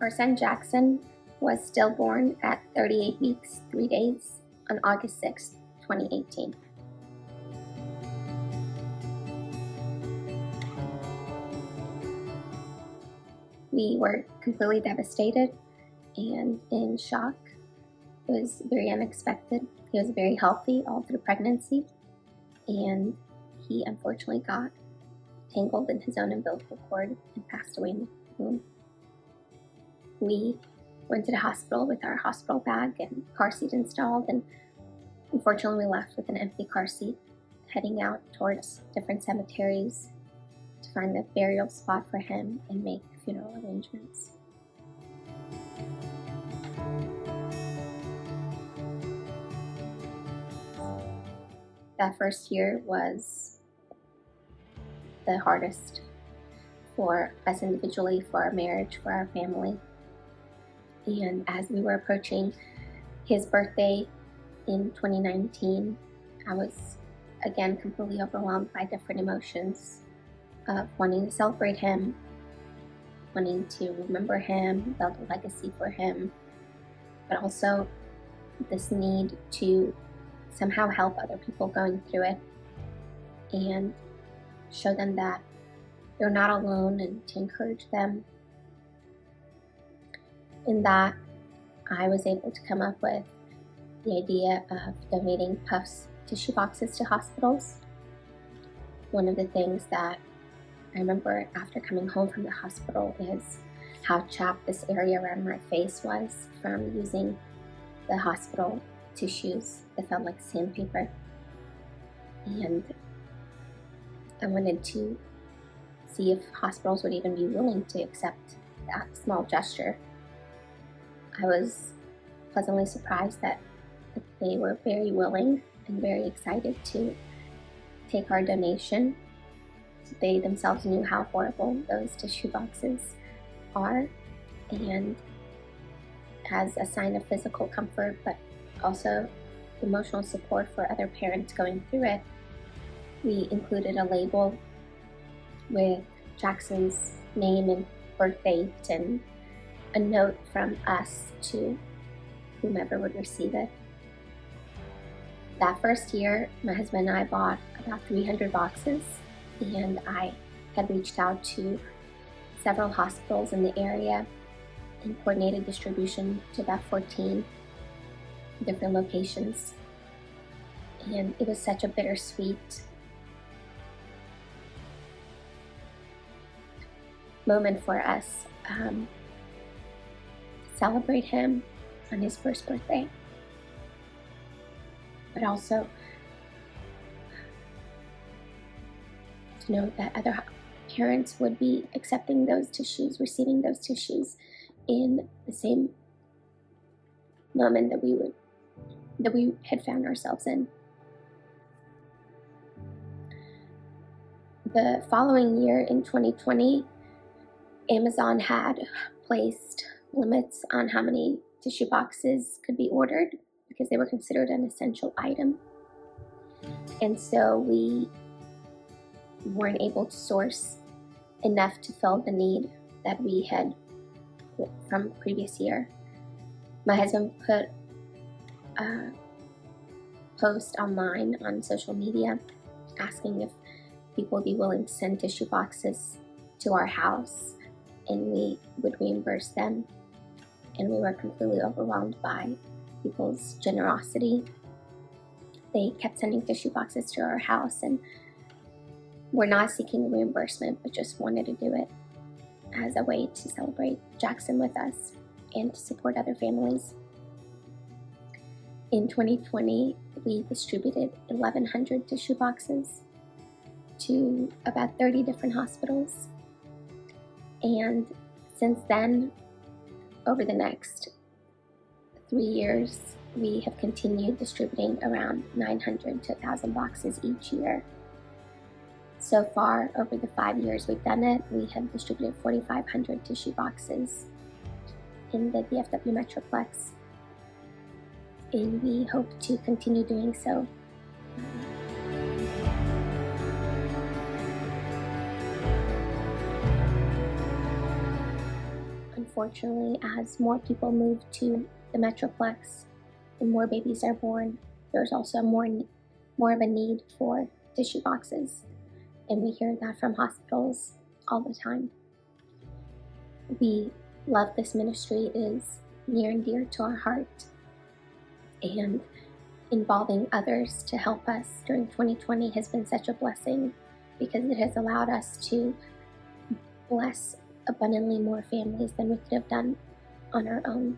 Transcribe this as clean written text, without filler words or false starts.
Our son Jackson was stillborn at 38 weeks, 3 days on August 6, 2018. We were completely devastated and in shock. It was very unexpected. He was very healthy all through pregnancy, and he unfortunately got tangled in his own umbilical cord and passed away in the womb. We went to the hospital with our hospital bag and car seat installed, and unfortunately we left with an empty car seat, heading out towards different cemeteries to find the burial spot for him and make funeral arrangements. That first year was the hardest for us individually, for our marriage, for our family. And as we were approaching his birthday in 2019, I was again completely overwhelmed by different emotions of wanting to celebrate him, wanting to remember him, build a legacy for him, but also this need to somehow help other people going through it and show them that they're not alone, and to encourage them. In that, I was able to come up with the idea of donating Puffs tissue boxes to hospitals. One of the things that I remember after coming home from the hospital is how chapped this area around my face was from using the hospital tissues that felt like sandpaper. And I wanted to see if hospitals would even be willing to accept that small gesture. I was pleasantly surprised that they were very willing and very excited to take our donation. They themselves knew how horrible those tissue boxes are, and as a sign of physical comfort, but also emotional support for other parents going through it, we included a label with Jackson's name and birth date and a note from us to whomever would receive it. That first year, my husband and I bought about 300 boxes, and I had reached out to several hospitals in the area and coordinated distribution to about 14 different locations. And it was such a bittersweet moment for us to celebrate him on his first birthday, but also to know that other parents would be accepting those tissues, receiving those tissues in the same moment that we had found ourselves in. The following year, in 2020, Amazon had placed limits on how many tissue boxes could be ordered because they were considered an essential item. And so we weren't able to source enough to fill the need that we had from the previous year. My husband put a post online on social media asking if people would be willing to send tissue boxes to our house and we would reimburse them. And we were completely overwhelmed by people's generosity. They kept sending tissue boxes to our house, and we're not seeking reimbursement, but just wanted to do it as a way to celebrate Jackson with us and to support other families. In 2020, we distributed 1,100 tissue boxes to about 30 different hospitals. And since then, over the next 3 years, we have continued distributing around 900 to 1,000 boxes each year. So far, over the 5 years we've done it, we have distributed 4,500 tissue boxes in the DFW Metroplex, and we hope to continue doing so. unfortunately, as more people move to the Metroplex and more babies are born, there's also more of a need for tissue boxes. And we hear that from hospitals all the time. We love this ministry. It is near and dear to our heart. And involving others to help us during 2020 has been such a blessing because it has allowed us to bless abundantly more families than we could have done on our own.